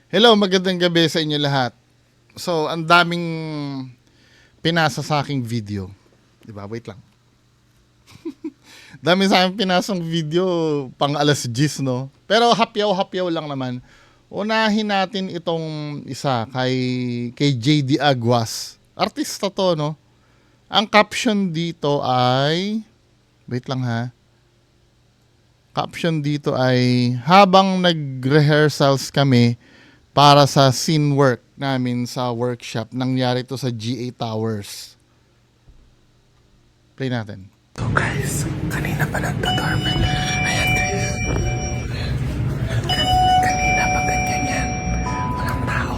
Hello, magandang gabi sa inyo lahat. So, ang daming pinasa sa aking video. Diba? Wait lang. Dami sa aking pinasang video pang alas 10, no? Pero hapyaw-hapyaw lang naman. Unahin natin itong isa kay JD Aguas. Artista to, no? Ang caption dito ay... Wait lang ha. Caption dito ay, habang nag-rehearsals kami para sa scene work namin sa workshop, nangyari to sa GA Towers. Play natin. So guys, kanina pa nagtatorment. Ayan guys. Kanina pa ganyan yan. Walang tao.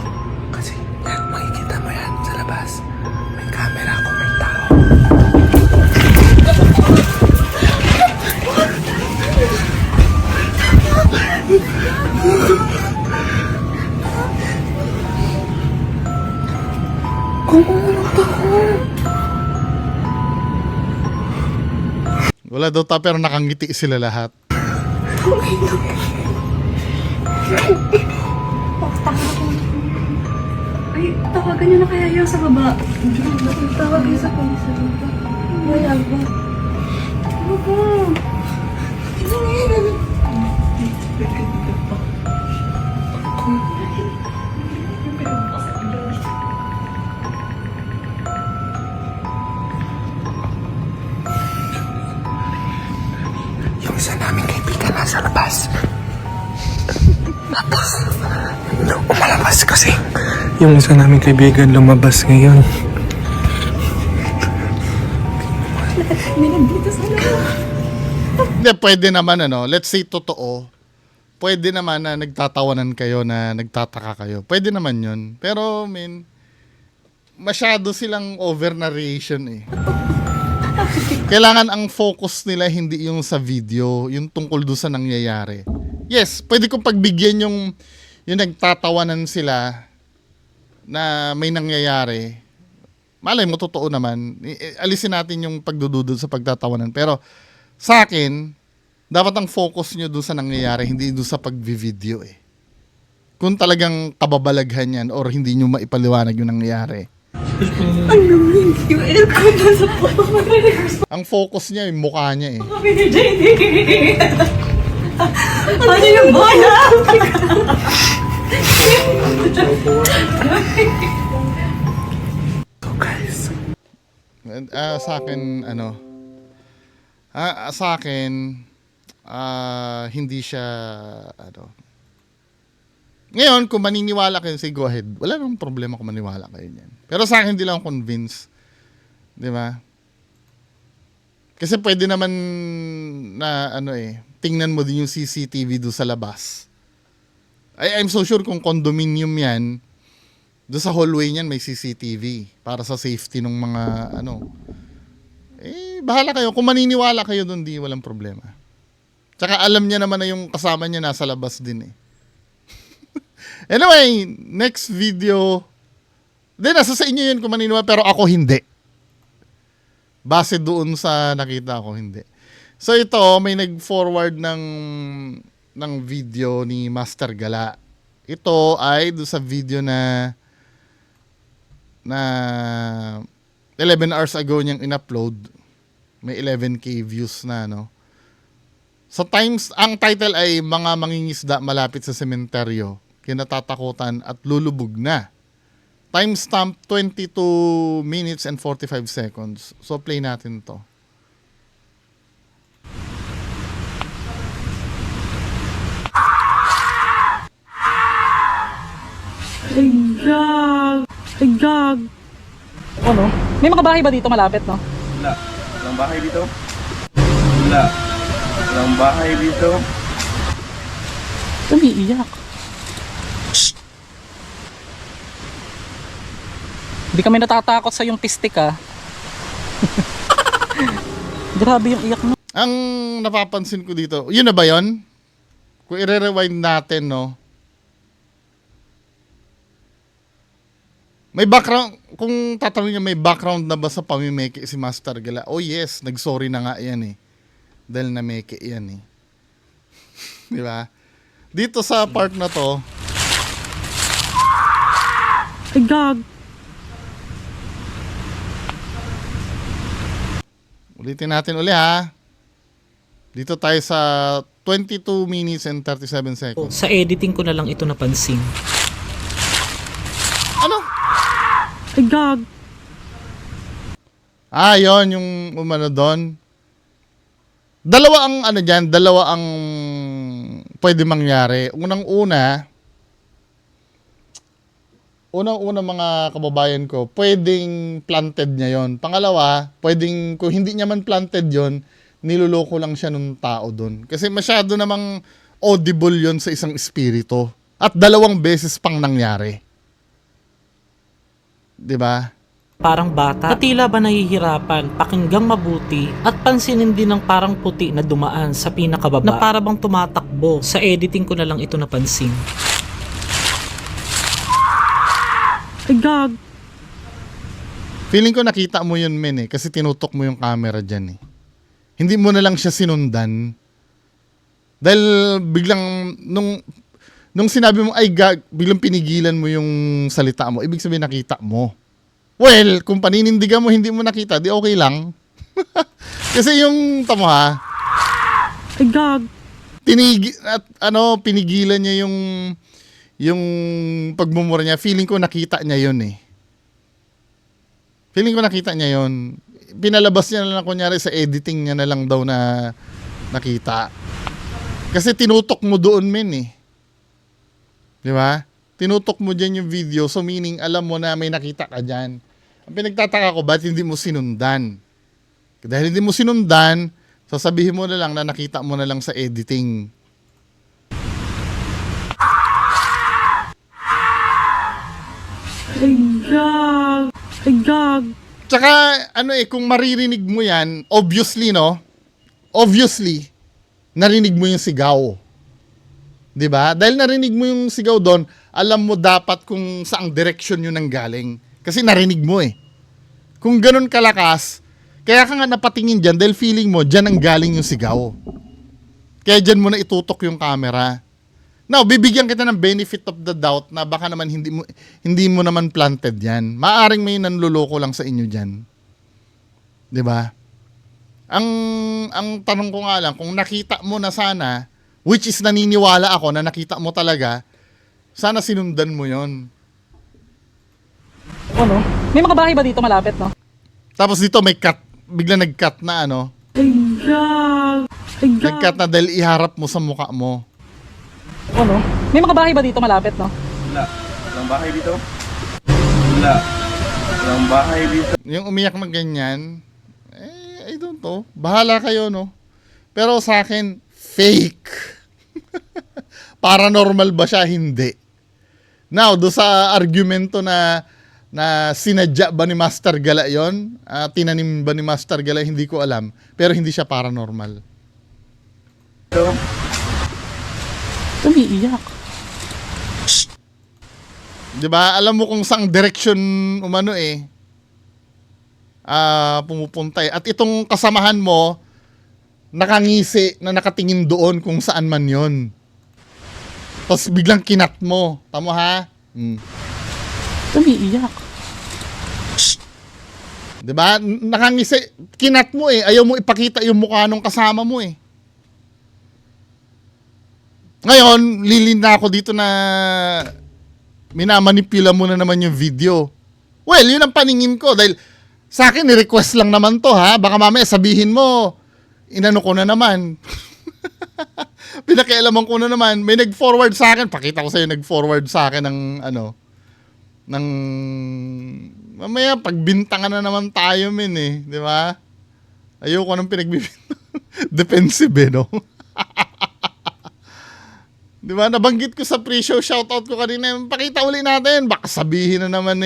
Kasi yan, makikita mo yan sa labas. May camera kung may tao. Wala daw ta pero nakangiti sila lahat. Ay, tawagan niyo na kaya yung sa baba. Tawag yung sa baba. Wala ba? Ano ba? Yung isa naming kaibigan nasa labas. Tapos, umalabas kasi. Yung isa naming kaibigan lumabas ngayon. May nandito sa loob. Hindi, pwede naman let's say totoo. Pwede naman na nagtatawanan kayo, na nagtataka kayo. Pwede naman yun. Pero, masyado silang over-narration eh. Kailangan ang focus nila hindi yung sa video, yung tungkol doon sa nangyayari. Yes, pwede kong pagbigyan yung nagtatawanan sila na may nangyayari. Malay mo, totoo naman. Alisin natin yung pagdududod sa pagtatawanan. Pero sa akin, dapat ang focus nyo doon sa nangyayari, hindi doon sa pag-video eh. Kung talagang kababalaghan yan or hindi nyo maipaliwanag yung nangyayari. Ano yung aircon na sa photo mo? Ang focus niya, yung mukha niya eh. Kami ni JD. Ano yung bola? So guys, Sa akin, sa akin, hindi siya, Ngayon, kung maniniwala kayo, say go ahead. Wala namang problema kung maniwala kayo niyan. Pero sa akin, hindi lang convinced. Di ba? Kasi pwede naman na, tingnan mo din yung CCTV doon sa labas. I'm so sure kung condominium yan, doon sa hallway niyan may CCTV para sa safety ng mga, bahala kayo. Kung maniniwala kayo doon, di walang problema. Tsaka alam niya naman na yung kasama niya nasa labas din eh. Anyway, next video. Nasa sa inyo yun kung maniniwala, pero ako hindi. Base doon sa nakita ko, hindi. So ito, may nag-forward ng video ni Master Gala. Ito ay doon sa video na 11 hours ago niyang in-upload. May 11K views na, Sa Times, ang title ay Mga Mangingisda Malapit sa Sementeryo, Kinatatakutan at Lulubog na. Timestamp 22 minutes and 45 seconds. So play natin to. Ay, gag. Ano? May mga bahay ba dito malapit, no? Wala. Walang bahay dito. Wala. Walang bahay dito. Umiiyak. Shh! Hindi kami natatakot sa yung pistik, ha? Grabe yung iyak mo. Ang napapansin ko dito, yun na ba yun? Kung i-rewind natin, may background, kung tatanungin niya may background na ba sa pamimeke si Master Gala? Oh yes, nag-sorry na nga yan eh. Dahil nameke yan eh. Di ba? Dito sa part na to, Ay, gag. Ulitin natin uli ha. Dito tayo sa 22 minutes and 37 seconds. Sa editing ko na lang ito napansin. Ano? Ay, gag. Ah, yun, yung umano doon. Dalawa ang ano dyan, dalawa ang pwede mangyari. Unang-una mga kababayan ko, pwedeng planted niya yon. Pangalawa, pwedeng kung hindi niya man planted yon, niloloko lang siya nung tao doon. Kasi masyado namang audible yon sa isang espiritu. At 2 beses pang nangyari. 'Di ba? Parang bata na tila ba nahihirapan pakinggang mabuti at pansinin din ng parang puti na dumaan sa pinakababa na para bang tumatakbo. Sa editing ko na lang ito napansin. Ay, gag. Feeling ko nakita mo yun, men, kasi tinutok mo yung camera dyan, eh. Hindi mo na lang siya sinundan. Dahil biglang, nung sinabi mo, ay gag, biglang pinigilan mo yung salita mo. Ibig sabihin nakita mo. Well, kung paninindigan mo, hindi mo nakita, di okay lang. Kasi yung, tamo ha, Ay, gag. pinigilan niya yung pagmumura niya. Feeling ko nakita niya yun, eh. Feeling ko nakita niya yun. Pinalabas niya na lang, kunyari sa editing niya na lang daw na nakita. Kasi tinutok mo doon, men, eh. Di ba? Tinutok mo dyan yung video, so meaning alam mo na may nakita ka dyan. Ang pinagtataka ko, ba't hindi mo sinundan? Dahil hindi mo sinundan, sasabihin mo na lang na nakita mo na lang sa editing. Ay, gag. Ay, gag. Tsaka, kung maririnig mo yan, obviously, no? Obviously, narinig mo yung sigaw. 'Di ba? Dahil narinig mo yung sigaw doon, alam mo dapat kung saang direction yun nanggaling. Kasi narinig mo, eh. Kung ganun kalakas, kaya ka nga napatingin dyan dahil feeling mo, dyan ang galing yung sigaw. Kaya dyan mo na itutok yung camera. Now, bibigyan kita ng benefit of the doubt na baka naman hindi mo naman planted yan. Maaring may nanluloko lang sa inyo dyan. 'Di ba? Ang tanong ko nga lang, kung nakita mo na sana, which is naniniwala ako na nakita mo talaga, sana sinundan mo yon. Ano? May mga bahay ba dito malapit, no? Tapos dito may cut, bigla nag-cut na Ay, gag. Ay, gag. nag-cut na dahil iharap mo sa mukha mo. Ano? May mga bahay ba dito malapit, no? Wala. Walang bahay dito. Wala. Walang bahay dito. Yung umiyak na ganyan, I don't know. Bahala kayo, no? Pero sa akin, fake. Paranormal ba siya? Hindi. Now, do sa argumento na sinadya ba ni Master Gala yon? Tinanim ba ni Master Gala? Hindi ko alam. Pero hindi siya paranormal. Ito. Umiiyak. Di ba? Alam mo kung saang direction umano, pumupunta, eh. At itong kasamahan mo, nakangisi na nakatingin doon kung saan man yon. Tapos biglang kinat mo. Tamo ha? Umiiyak. Diba? Nakangisi. Kinat mo, eh. Ayaw mo ipakita yung mukha nung kasama mo, eh. Ngayon, lilin na ako dito na minamanipula mo na naman yung video. Well, yun ang paningin ko. Dahil sa akin, ni-request lang naman to, ha? Baka mamaya sabihin mo, inano ko na naman. Pinakialaman ko na naman. May nag-forward sa akin. Pakita ko sa'yo, nag-forward sa akin ng mamaya, pagbintangan na naman tayo, men, eh. Di ba? Ayoko nang pinagbibintang. Defensive, eh, no? Di ba? Nabanggit ko sa pre-show, shoutout ko kanina. Pakita uli natin. Baka sabihin na naman,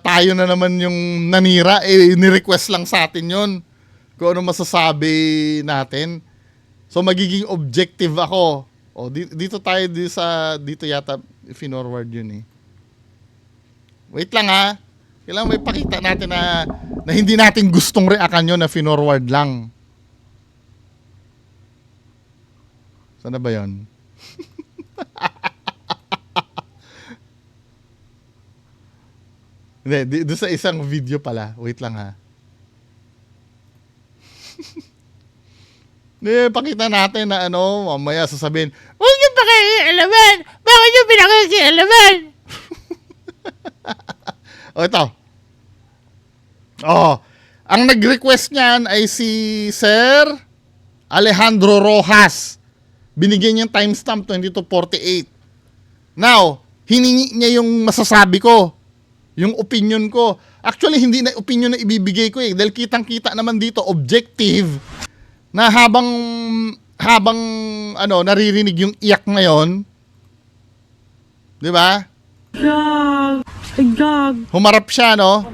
tayo na naman yung nanira. Ni-request lang sa atin yon kung ano masasabi natin. So, magiging objective ako. O, dito tayo, dito yata, finorward yun, eh. Wait lang, ha. Kailangan may pakita natin na hindi natin gustong reakan yun, na finorward lang. Sana ba yun? Hindi, doon sa isang video pala. Wait lang ha. Hindi, pakita natin na ano, mamaya sasabihin, huwag niyo pakialaman! Bakit niyo pinakialaman? O ito. Oh, ang nag-request niyan ay si Sir Alejandro Rojas. Binigyan niyang timestamp 22:48. Now, hiningi niya yung masasabi ko. Yung opinion ko. Actually, hindi na opinion na ibibigay ko eh. Dahil kitang-kita naman dito, objective, na habang ano, naririnig yung iyak ngayon. Di ba? Humarap siya, no?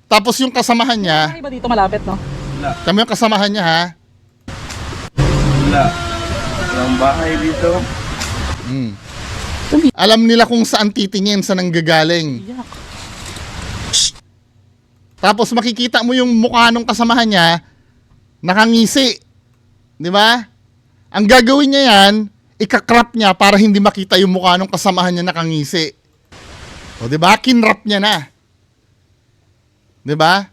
Tapos yung kasamahan niya, Ay ba dito malapit, no? tama yung kasamahan niya, ha? Wala. Walang bahay dito. Alam nila kung saan titingin, saan nanggagaling. Tapos makikita mo yung mukha ng kasamahan niya, nakangisi. Di ba? Ang gagawin niya yan, ikakrap niya para hindi makita yung mukha ng kasamahan niya nakangisi. O di ba? Kinrap niya na. Di ba?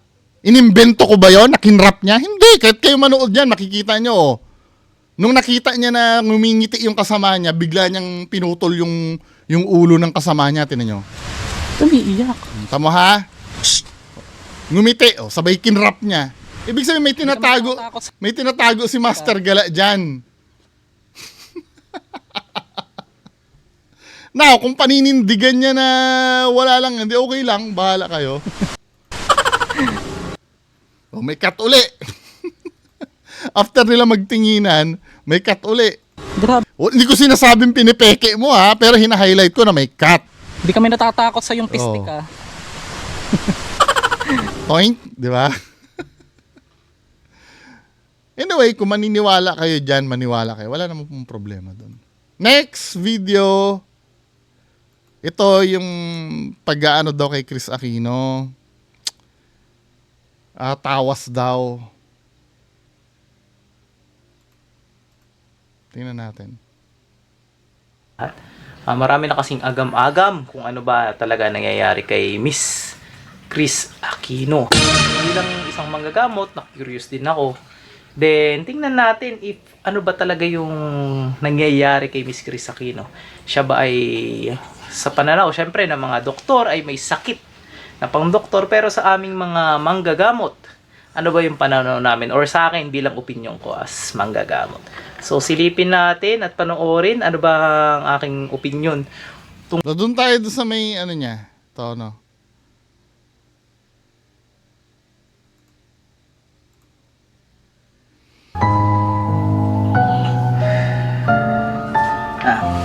Inimbento ko ba yon? Nakinrap niya? Hindi. Kahit kayo manood yan, makikita nyo. Oh. Nung nakita niya na ngumingiti yung kasama niya, bigla niyang pinutol yung ulo ng kasama niya. Tinan nyo. Umiiyak. Tama ha? Ngumiti. Oh, sabay kinrap niya. Ibig sabihin may tinatago si Master Gala dyan. Now, kung paninindigan niya na wala lang, hindi okay lang, bahala kayo. Oh, may cut uli. After nila magtinginan, may cut uli. Grabe. Oh, hindi ko sinasabing pinipeke mo ha, pero hina-highlight ko na may cut. Hindi kami natatakot sa yung pistik, Oh. ah. Point, di ba? Anyway, kung maniniwala kayo dyan, maniwala kayo. Wala namang pong problema doon. Next video. Ito yung pag-aano daw kay Chris Aquino. Tawas daw. Tingnan natin. Marami na kasing agam-agam kung ano ba talaga nangyayari kay Miss Chris Aquino. Hindi lang isang manggagamot, na-curious din ako. Then, tingnan natin if ano ba talaga yung nangyayari kay Miss Chris Aquino. Siya ba ay, sa pananaw, syempre, ng mga doktor ay may sakit na pang doktor, pero sa aming mga manggagamot, ano ba yung pananaw namin? Or sa akin, bilang opinion ko as manggagamot. So, silipin natin at panoorin ano ba ang aking opinion. So, doon tayo doon sa may ano niya. Ito, no?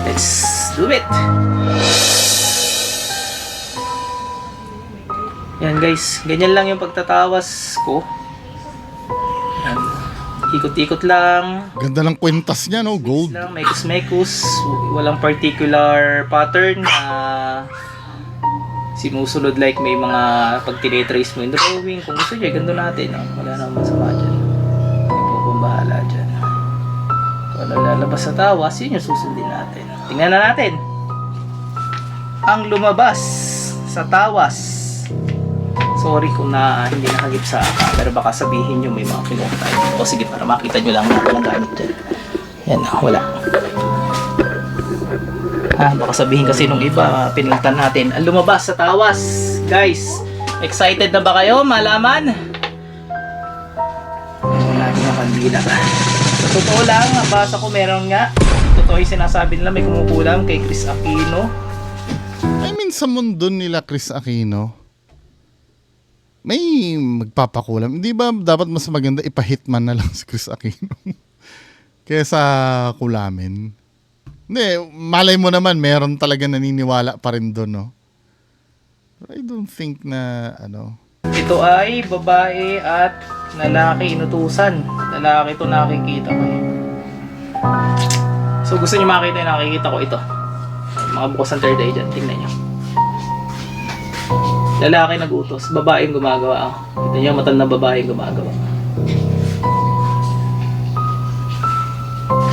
Let's do it! Yan guys, ganyan lang yung pagtatawas ko. Yan. Ikot-ikot lang. Ganda ng kwentas niya, no? Gold. Lang, mekos-mekos. Walang particular pattern na sinusunod like may mga pag tine-trace mo yung drawing. Kung gusto niya, ganda natin. Oh. Wala naman masama dyan. May pumbahala dyan. Kung ano lalabas sa tawas, yun yung susundin natin. Tingnan na natin. Ang lumabas sa tawas. Sorry kung hindi nakagip sa camera. Baka sabihin nyo may mga pinunta tayo. O sige, para makita nyo lang na walang gamit dyan. Yan, wala. Baka sabihin kasi nung iba, pinuntan natin. Ang lumabas sa tawas. Guys, excited na ba kayo malaman? Wala yung kandila. Sa totoo lang, nabasa ko meron nga. Totoo yung sinasabi nila may kumukulam kay Chris Aquino. I mean, sa mundo nila, Chris Aquino, may magpapakulam. Hindi ba dapat mas maganda ipahitman na lang si Chris Aquino kaysa kulamin? Hindi, malay mo naman, meron talaga naniniwala pa rin doon, no? But I don't think na, ano. Ito ay babae at lalaki inutusan. Lalaki ito nakikita ko. So gusto niyo makita yung nakikita ko ito. Mga bukas ng third eye dyan. Tingnan niyo. Lalaki nag-utos. Babae yung gumagawa. Kita niyo matandang babae yung gumagawa.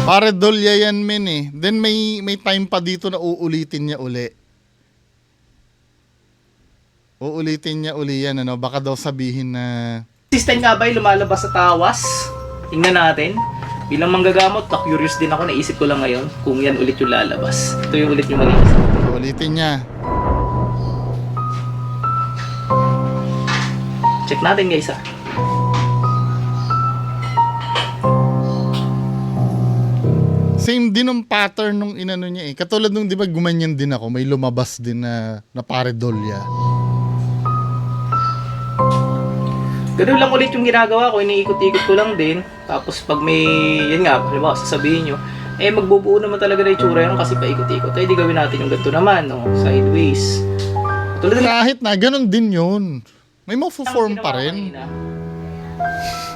Pare dolya yan, men eh. Then may time pa dito na uulitin niya uli. Uulitin niya uli yan, ano? Baka daw sabihin na... Consistent nga ba yung lumalabas sa tawas? Tingnan natin. Bilang manggagamot, na-curious din ako. Naisip ko lang ngayon kung yan ulit yung lalabas. Ito yung ulit yung mag-iisip. Uulitin niya. Check natin guys ah. Same din ng pattern nung inano niya eh. Katulad nung, di ba, gumanyan din ako. May lumabas din na paredolya. Ganun lang ulit yung ginagawa ko. Iniikot-ikot ko lang din. Tapos pag may, yan nga, halimbawa sasabihin nyo, eh magbubuo naman talaga na itsura yun kasi paikot-ikot. Eh di gawin natin yung ganito naman, no? Sideways. Tulad na Kahit na, ganun din yun. May mo-form pa rin.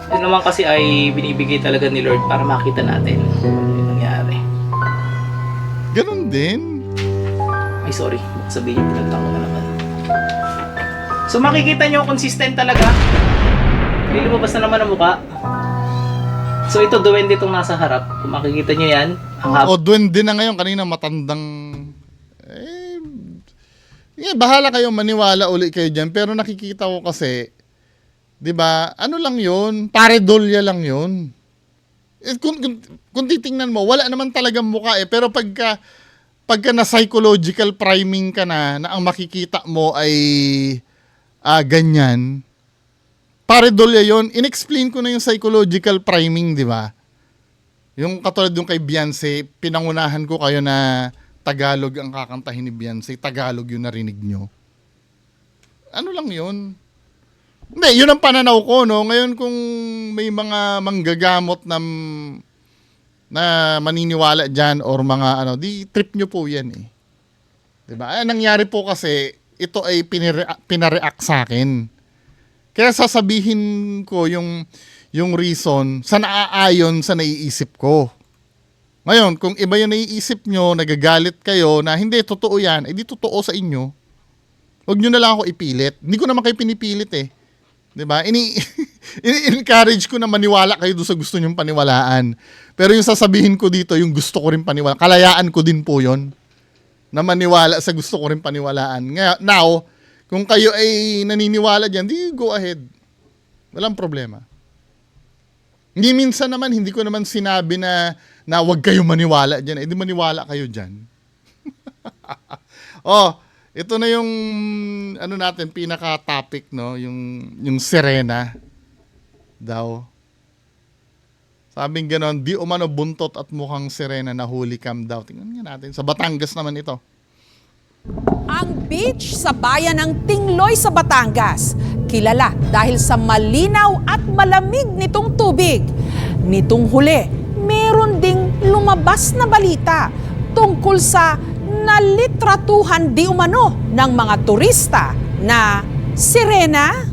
Yun naman kasi ay binibigay talaga ni Lord para makita natin yung nangyari. Ganun din. Ay sorry, baka sabihin yung pinagtango na naman. So makikita nyo, consistent talaga. May lumabas na naman ang mukha. So ito, duwende itong nasa harap. Kung makikita nyo yan, ang haba. O, duwende na ngayon. Kanina matandang... bahala kayo, maniwala uli kayo dyan. Pero nakikita ko kasi, di ba, ano lang yun? Paredolya lang yun. Kung titingnan mo, wala naman talagang mukha eh. Pero pagka na psychological priming ka na ang makikita mo ay ganyan, paredolya yun. Inexplain ko na yung psychological priming, di ba? Yung katulad yung kay Beyonce, pinangunahan ko kayo na Tagalog ang kakantahin ni Beyonce. Tagalog yung narinig nyo. Ano lang yun? Hindi, yun ang pananaw ko, no? Ngayon kung may mga manggagamot na maniniwala dyan or mga ano, di trip nyo po yan eh. Diba? Ang nangyari po kasi, ito ay pinareact sa akin. Kaya sasabihin ko yung reason sa naaayon sa naiisip ko. Ngayon, kung iba yung naiisip nyo, nagagalit kayo na hindi, totoo yan, eh di totoo sa inyo. Huwag nyo na lang ako ipilit. Hindi ko naman kayo pinipilit eh. Diba? Ini-encourage ko na maniwala kayo doon sa gusto nyong paniwalaan. Pero yung sasabihin ko dito, yung gusto ko rin paniwalaan, kalayaan ko din po yon na maniwala sa gusto ko rin paniwalaan. Now, kung kayo ay naniniwala dyan, di go ahead. Walang problema. Hindi minsan naman, hindi ko naman sinabi na wag kayo maniwala dyan. Eh, di maniwala kayo dyan. Ito na yung ano natin, pinaka-topic, no? Yung sirena daw. Sabing ganon, di umano buntot at mukhang sirena na huli cam daw. Tingnan nga natin. Sa Batangas naman ito. Ang beach sa bayan ng Tingloy sa Batangas, kilala dahil sa malinaw at malamig nitong tubig. Nitong huli, meron ding lumabas na balita tungkol sa nalitratuhan di umano ng mga turista na sirena.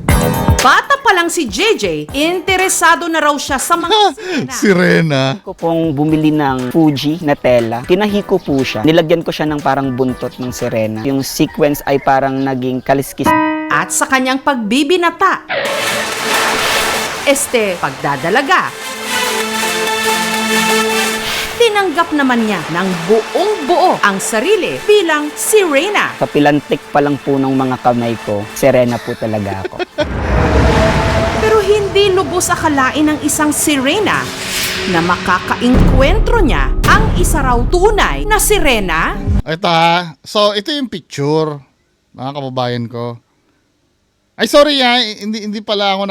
Bata pa lang si JJ, interesado na raw siya sa mga sirena. Sirena. Ko pong bumili ng Fuji na tela. Tinahi ko po siya. Nilagyan ko siya ng parang buntot ng sirena. Yung sequence ay parang naging kaliskis. At sa kanyang pagbibinata, pagdadalaga, tinanggap naman niya ng buong-buo ang sarili bilang sirena. Kapilantik pa lang po ng mga kamay ko, sirena po talaga ako. Pero hindi lubos akalain ng isang sirena na makakainkwentro niya ang isa raw tunay na sirena. Ito ha. So, ito yung picture. Mga kababayan ko. Ay, sorry ha. Hindi pala ako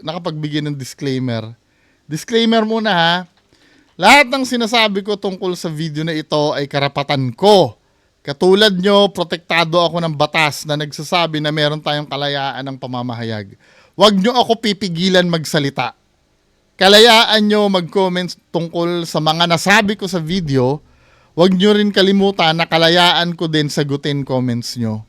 nakapagbigay ng disclaimer. Disclaimer muna ha. Lahat ng sinasabi ko tungkol sa video na ito ay karapatan ko. Katulad nyo, protektado ako ng batas na nagsasabi na meron tayong kalayaan ng pamamahayag. Huwag nyo ako pipigilan magsalita. Kalayaan nyo mag-comment tungkol sa mga nasabi ko sa video. Huwag nyo rin kalimutan na kalayaan ko din sagutin comments nyo.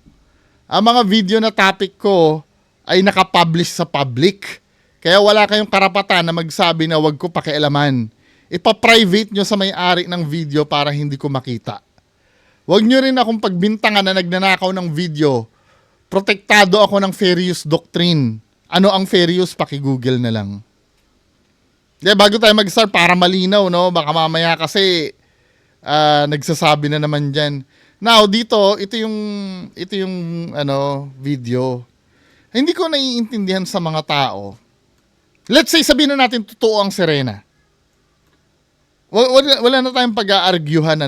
Ang mga video na topic ko ay nakapublish sa public. Kaya wala kayong karapatan na magsabi na huwag ko pakialaman. Ipa-private nyo sa may-ari ng video para hindi ko makita. Huwag nyo rin akong pagbintangan na nagnanakaw ng video. Protektado ako ng fair use doctrine. Ano ang fair use? Paki-google na lang. Bago tayo mag-start, para malinaw, no? Baka mamaya kasi nagsasabi na naman dyan. Now, dito, ito yung video. Hindi ko naiintindihan sa mga tao. Let's say, sabihin na natin, totoo ang Serena. Wala na tayong pag-aargyuhan,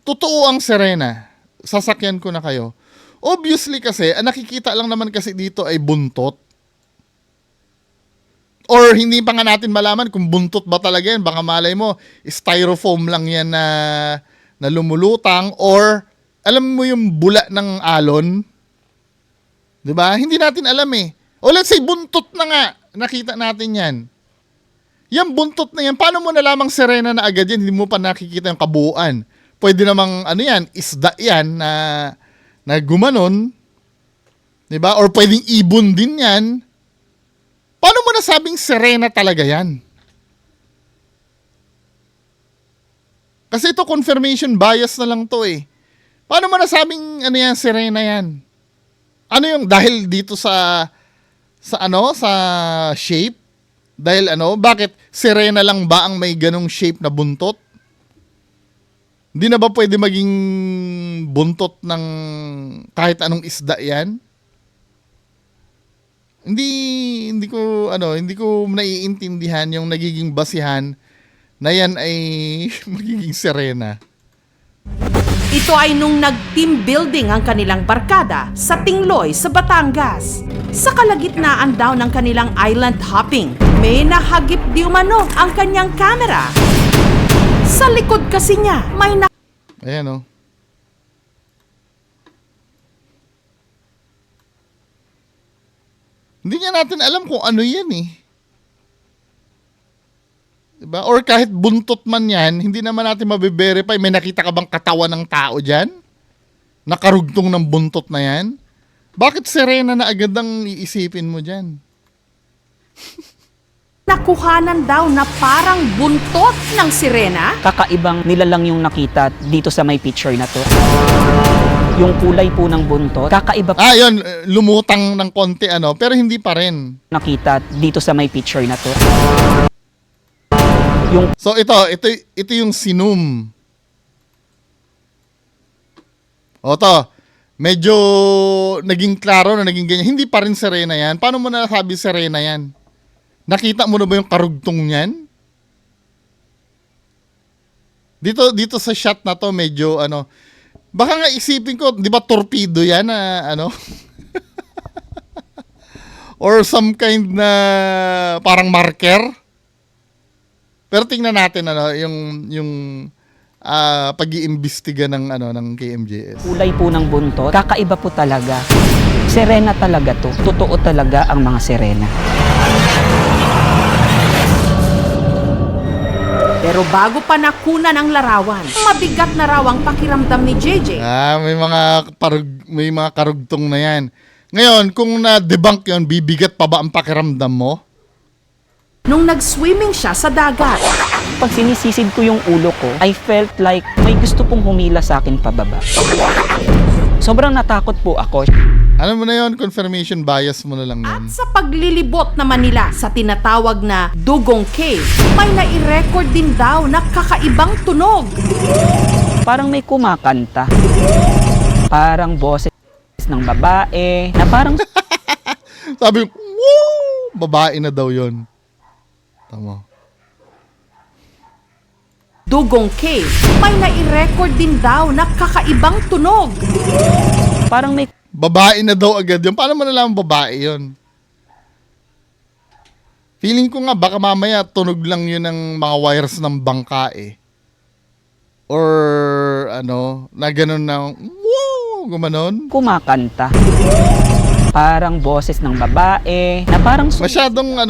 Totoo ang Serena. Sasakyan ko na kayo. Obviously kasi, ang nakikita lang naman kasi dito ay buntot. Or hindi pa nga natin malaman kung buntot ba talaga yan. Baka malay mo, styrofoam lang yan na lumulutang. Or, alam mo yung bula ng alon? Diba? Hindi natin alam eh. O let's say, buntot na nga. Nakita natin yan. Yan buntot na yan. Paano mo nalamang Serena na agad yan? Hindi mo pa nakikita yung kabuuan. Pwede namang, isda yan na gumanon. Diba? Or pwedeng ibon din yan. Paano mo nasabing Serena talaga yan? Kasi ito confirmation bias na lang to eh. Paano mo nasabing Serena yan? Ano yung dahil dito sa shape? Dahil bakit Serena lang ba ang may ganong shape na buntot? Hindi na ba pwede maging buntot ng kahit anong isda yan? Hindi ko naiintindihan yung nagiging basihan na yan ay magiging Serena. Ito ay nung nag-team building ang kanilang barkada sa Tingloy sa Batangas. Sa kalagitnaan daw ng kanilang island hopping, may nahagip di umano ang kanyang camera. Sa likod kasi niya, may Ayan Hindi nga natin alam kung ano yan eh. Diba? Or kahit buntot man yan, hindi naman natin mabe-verify. May nakita ka bang katawan ng tao dyan? Nakarugtong ng buntot na yan? Bakit Serena na agad ang iisipin mo dyan? nakuhanan daw na parang buntot ng sirena. Kakaibang nilalang yung nakita dito sa may picture na to. Yung kulay po ng buntot, kakaiba po Yun, lumutang ng konti pero hindi pa rin. nakita dito sa may picture na to. So ito yung sinum. O to, medyo naging klaro na naging ganyan. Hindi pa rin Serena yan. Paano mo nasabi Serena yan? Nakita mo na ba yung karugtong niyan? Dito sa shot na to medyo baka nga isipin ko, di ba torpedo yan na or some kind na parang marker? Pero tingnan natin yung pag-iimbestiga ng KMJS. Kulay po ng buntot, kakaiba po talaga. Serena talaga to. Totoo talaga ang mga Serena. Pero bago pa nakunan ang larawan, mabigat na raw ang pakiramdam ni JJ. May mga karugtong na yan. Ngayon, kung na-debunk yon, bibigat pa ba ang pakiramdam mo? Nung nag-swimming siya sa dagat. Pag sinisisid ko yung ulo ko, I felt like may gusto pong humila sa akin pababa. Sobrang natakot po ako. Ano mo na yon? Confirmation bias mo na lang At yun. sa paglilibot naman nila sa tinatawag na Dugong Cave, may nai-record din daw na kakaibang tunog. Parang may kumakanta. Parang boses ng babae, na parang Sabi ko, woo! Babae na daw yon. Tama. Dugong Cave, may nai-record din daw na kakaibang tunog. parang may Babae na daw agad yun. Paano mo nalaman babae yun? Feeling ko nga baka mamaya tunog lang yun ng mga wires ng bangka eh. Or na ganun na woo! Gumanon. kumakanta. Parang boses ng babae, na parang Masyadong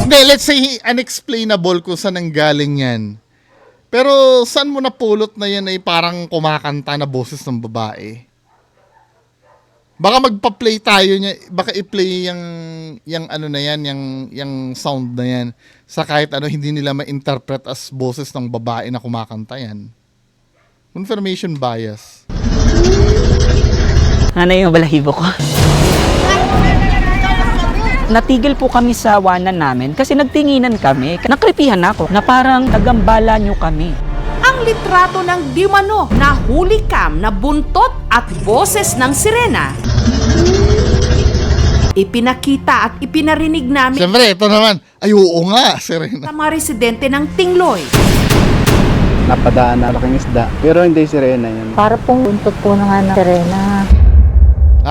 hindi, let's say unexplainable kung saan ang galing yan. Pero saan mo napulot na yan ay parang kumakanta na boses ng babae? Baka magpa-play tayo niya, baka i-play yung na yan, yung sound na yan sa kahit hindi nila ma-interpret as boses ng babae na kumakanta yan. Confirmation bias. Ano yung balahibo ko? Natigil po kami sa wanan namin kasi nagtinginan kami. Nakripihan ako na parang nagambala nyo kami. Ang Ang litrato ng dimano na hulicam na buntot at boses ng sirena ipinakita at ipinarinig namin Siyempre, ito naman. Ay, oo nga, Serena. sa mga residente ng Tingloy. Napadaan na laking isda. Pero hindi sirena yun. Para pong buntot po ng sirena.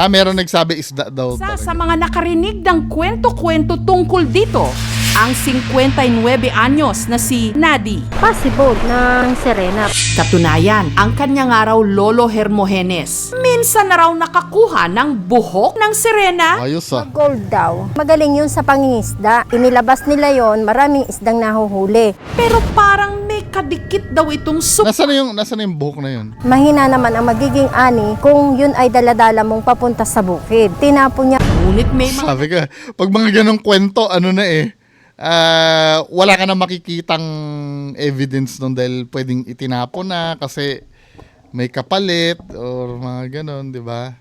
Meron nagsabi isda daw. Sa mga nakarinig ng kwento-kwento tungkol dito, ang 59 anyos na si Nadi. Possible ng sirena. Katunayan, ang kanyang araw Lolo Hermogenes. Minsan na raw nakakuha ng buhok ng sirena. Ayos ah. Gold daw. Magaling yun sa pangingisda. Inilabas nila yon, maraming isdang nahuhuli. Pero parang may kadikit daw itong Nasaan na yung buhok na yun? Mahina naman ang magiging ani kung yun ay daladala mong papunta sa bukid. Tinapon niya. Ngunit may mga Sabi ka, pag mga ganong kwento, ano na wala ka na makikitang evidence nun dahil pwedeng itinapon na kasi may kapalit or mga ganon, di ba?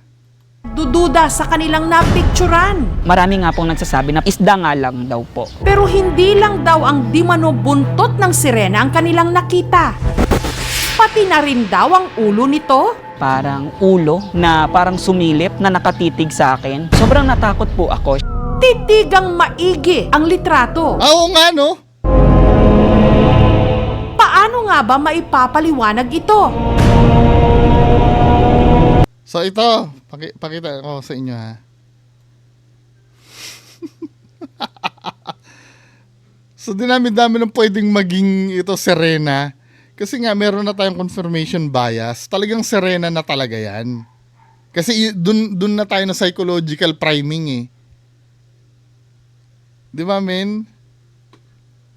dududa sa kanilang napicturan. Marami nga pong nagsasabi na isda nga lang daw po. Pero hindi lang daw ang dimano buntot ng sirena ang kanilang nakita. Pati na rin daw ang ulo nito. Parang ulo na parang sumilip na nakatitig sa akin. Sobrang natakot po ako. Titigang maigi ang litrato. Oo nga, no? Paano nga ba maipapaliwanag ito? So ito, pakita ko sa inyo ha. So dinami-dami ng pwedeng maging ito Serena. Kasi nga meron na tayong confirmation bias. Talagang Serena na talaga yan. Kasi dun na tayo na psychological priming eh. Di ba, men?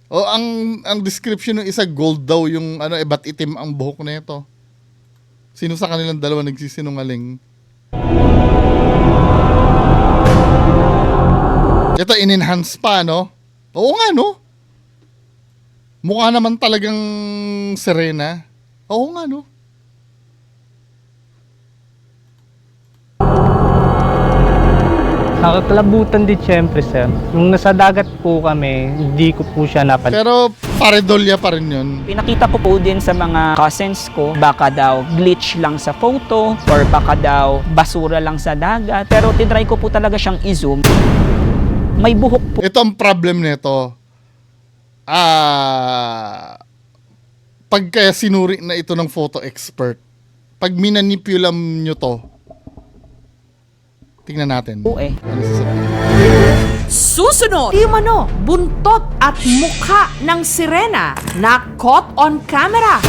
O ang description ng isa gold daw yung ba't itim ang buhok na ito. Sino sa kanilang dalawa nagsisinungaling? Ito in-enhance pa, no? Oo nga, no? Mukha naman talagang Serena. Oo nga, no? Nakakalabutan din syempre, sir. Nung nasa dagat po kami, hindi ko po siya napansin. Pero paredolya pa rin yun. Pinakita ko po din sa mga cousins ko, baka daw glitch lang sa photo or baka daw basura lang sa dagat. Pero tinry ko po talaga siyang i-zoom. May buhok po. Ito ang problem nito. Pagka sinuri na ito ng photo expert, pag minanipulam nyo to, tingnan natin. Eh. Ano sasabihin? Susunod, dimano, buntot at mukha ng sirena na caught on camera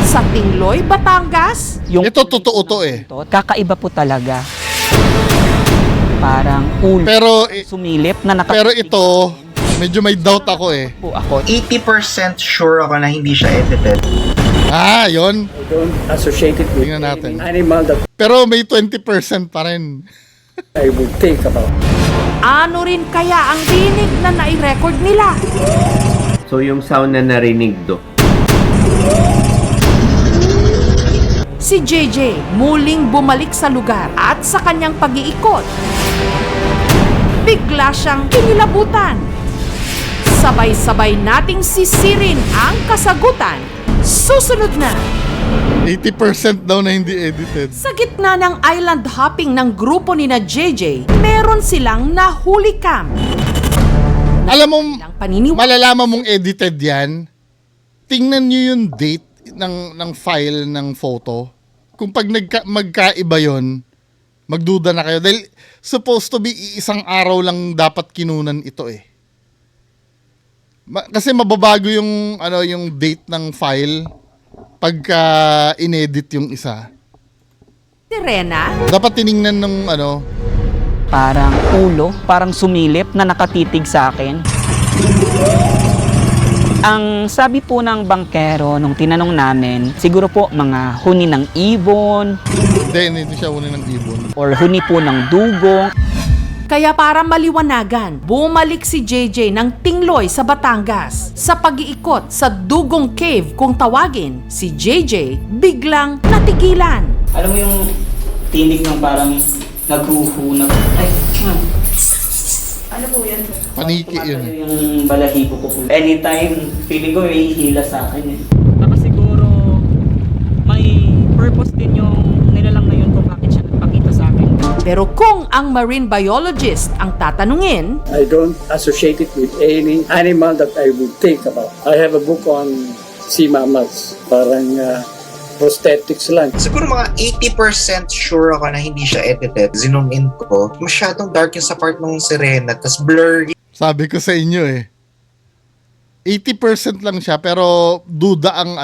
sa Tingloy, Batangas. Yung Ito totoo to eh. kakaiba po talaga. Parang ulo. Pero Sumilip na nakatitig pero ito, medyo may doubt ako eh. po ako. 80% sure ako na hindi siya edited. Yun. Don't associate it with Tingnan natin. animal that Pero may 20% pa rin. I would think about. Ano rin kaya ang tinig na nai-record nila? So yung sound na narinig do. Si JJ muling bumalik sa lugar at sa kanyang pag-iikot. Bigla siyang kinilabutan. Sabay-sabay nating sisirin ang kasagutan. Susunod na. 80% daw na hindi edited. Sa gitna ng island hopping ng grupo ni na JJ, meron silang nahulikam. Alam mo, Ang paniniwala malalaman mong edited yan, tingnan nyo yung date ng file ng photo. Kung pag magkaiba yon, magduda na kayo. Dahil supposed to be isang araw lang dapat kinunan ito eh. Kasi mababago yung date ng file pagka inedit yung isa. sirena, Dapat tiningnan ng Parang ulo, parang sumilip na nakatitig sa akin. Ang sabi po ng bangkero nung tinanong namin, siguro po mga huni ng ibon hindi siya unin ng ibon. or huni po ng dugong. kaya para maliwanagan, bumalik si JJ ng Tingloy sa Batangas. Sa pag-iikot sa Dugong Cave kung tawagin, si JJ biglang natigilan. Alam mo yung tinig ng parang naghuhunap. Ay, ano po yan? Paniki yun. Yung balahibo ko po. Anytime, feeling ko may hihila sa akin eh. Baka siguro purpose din yung nilalang na yun kung bakit siya nagpakita sa akin. Pero kung ang marine biologist ang tatanungin, I don't associate it with any animal that I would think about. I have a book on sea mammals. Parang prosthetics lang. Siguro mga 80% sure ako na hindi siya edited. Zoom in ko. Masyadong dark yung sa part ng sirena, tas blurry. Sabi ko sa inyo 80% lang siya pero duda ang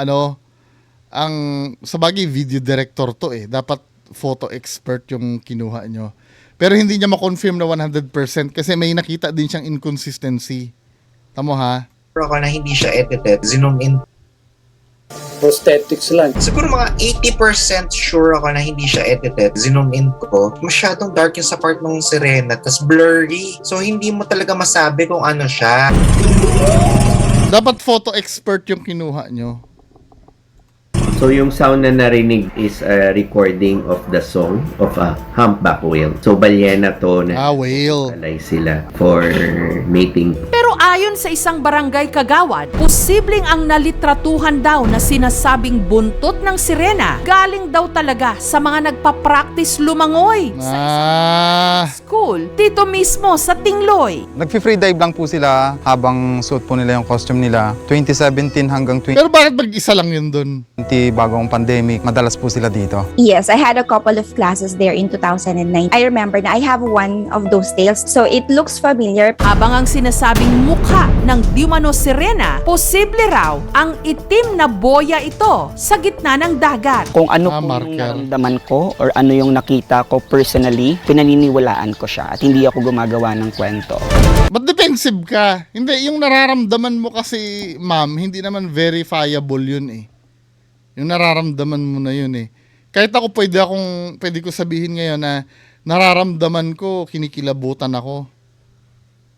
ang sabagay video director to Dapat photo expert yung kinuha nyo. Pero hindi niya ma-confirm na 100% kasi may nakita din siyang inconsistency. Tamo ha? Sure ako na hindi siya edited. Zoom in. Prosthetics lang. Siguro mga 80% sure ako na hindi siya edited. Zoom in ko. Masyadong dark yung sa part ng sirena, tas blurry. So hindi mo talaga masabi kung ano siya. Dapat photo expert yung kinuha nyo. So yung sound na narinig is a recording of the song of a humpback whale. So balyena to na whale. Alay sila for mating. pero ayon sa isang barangay kagawad, posibleng ang nalitratuhan daw na sinasabing buntot ng sirena galing daw talaga sa mga nagpa-practice lumangoy sa school dito mismo sa Tingloy. Nagfi-free dive lang po sila habang suot po nila yung costume nila. 2017 hanggang Pero bakit mag-isa lang yun dun? Bagong pandemic, madalas po sila dito. Yes, I had a couple of classes there in 2009. I remember na I have one of those tails, so it looks familiar. Habang ang sinasabing mukha ng Dimano Sirena, posible raw ang itim na boya ito sa gitna ng dagat. Kung ano po yung naramdaman ko or ano yung nakita ko personally, pinaniniwalaan ko siya at hindi ako gumagawa ng kwento. Ba't defensive ka? Hindi, yung nararamdaman mo kasi, ma'am, hindi naman verifiable yun Yung nararamdaman mo na yun Kahit ako pwede ko sabihin ngayon na nararamdaman ko, kinikilabutan ako.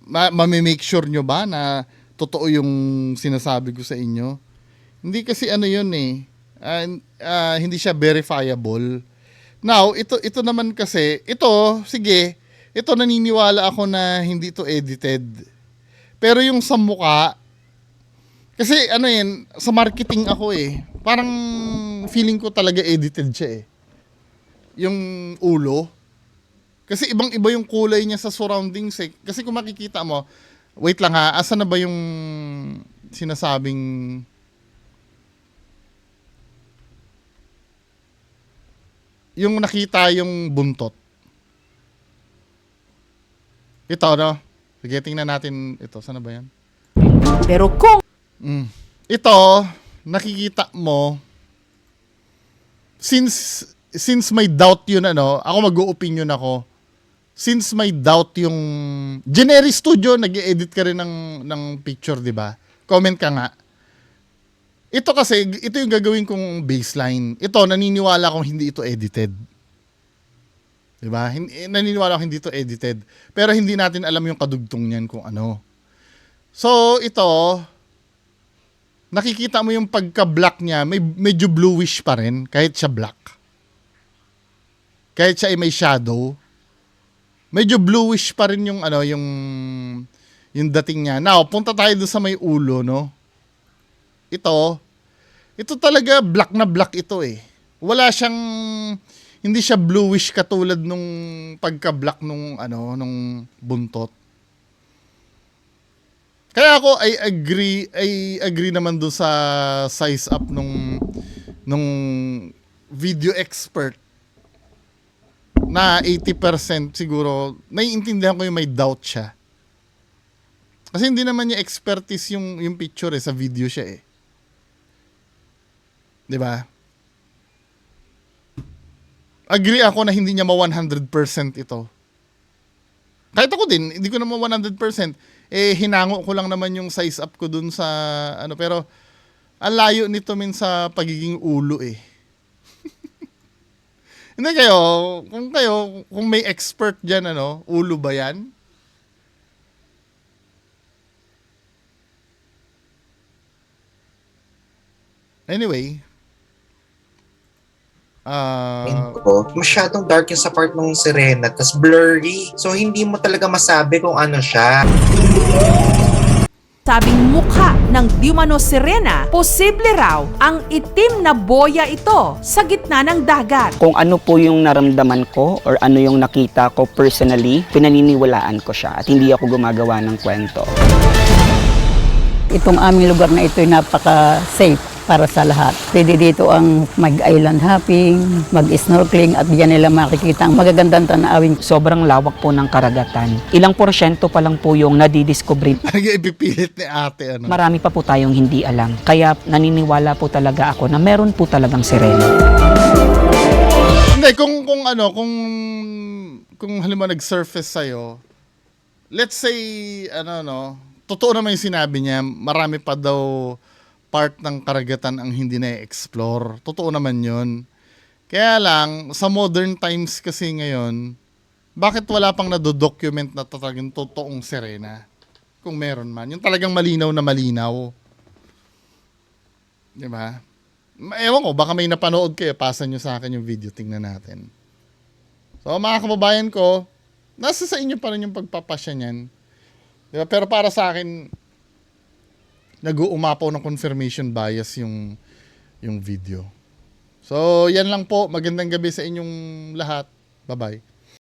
Mamimake sure nyo ba na totoo yung sinasabi ko sa inyo? Hindi kasi yun hindi siya verifiable. Now, ito naman kasi, sige, ito naniniwala ako na hindi ito edited. Pero yung sa mukha, kasi sa marketing ako parang feeling ko talaga edited siya Yung ulo. Kasi ibang-iba yung kulay niya sa surroundings Kasi kung makikita mo, wait lang asa na ba yung sinasabing yung nakita yung buntot. Ito, sige, tingnan natin ito. Sana ba yan? Pero kung ito, nakikita mo, since may doubt yun, ako mag-o-opinion ako, since may doubt yung Generi Studio, nag-edit ka rin ng picture, di ba? Comment ka nga. Ito kasi, ito yung gagawin kong baseline. Ito, naniniwala akong hindi ito edited. Di ba? Naniniwala akong hindi ito edited. Pero hindi natin alam yung kadugtong niyan kung ano. So, ito, nakikita mo yung pagka-black niya, medyo bluish pa rin, kahit siya black. Kahit siya ay may shadow, medyo bluish pa rin yung yung dating niya. Now, punta tayo doon sa may ulo, no? Ito talaga black na black ito Wala siyang, hindi siya bluish katulad nung pagka-black nung buntot. Kaya ako I agree naman doon sa size up nung video expert na 80% siguro. Naiintindihan ko yung may doubt siya. Kasi hindi naman niya expertise yung picture sa video siya 'Di ba? Agree ako na hindi niya 100% ito. Kahit ako din, hindi ko naman 100%. Hinango ko lang naman yung size up ko dun sa pero ang layo nito sa pagiging ulo Hindi kung may expert diyan ulo ba 'yan? Anyway, masyadong dark yung sa part ng sirena, tas blurry. So hindi mo talaga masabi kung ano siya. Sabing mukha ng Diumano Sirena, posible raw ang itim na boya ito sa gitna ng dagat. Kung ano po yung naramdaman ko or ano yung nakita ko personally, pinaniniwalaan ko siya at hindi ako gumagawa ng kwento. Itong aming lugar na ito ay napaka-safe para sa lahat. Pwede dito ang mag-island hopping, mag-snorkeling at diyan nila makikita ang magagandang tanawin. Sobrang lawak po ng karagatan. Ilang porsyento pa lang po yung nadidiscover. Ano yung ipipilit ni ate? Ano? Marami pa po tayong hindi alam. Kaya naniniwala po talaga ako na meron po talagang sirena. Hindi, kung halimbawa nag-surface sa'yo, let's say, totoo naman yung sinabi niya, marami pa daw part ng karagatan ang hindi na-explore. Totoo naman yun. Kaya lang, sa modern times kasi ngayon, bakit wala pang nadodocument na talagang totoong sirena? Kung meron man. Yung talagang malinaw na malinaw. Diba? Ewan ko, baka may napanood kayo, pasa nyo sa akin yung video, tingnan natin. So, mga kababayan ko, nasa sa inyo pa rin yung pagpapasya niyan. Diba? Pero para sa akin, nag-uumapaw ng confirmation bias yung video. So, yan lang po. Magandang gabi sa inyong lahat. Bye-bye.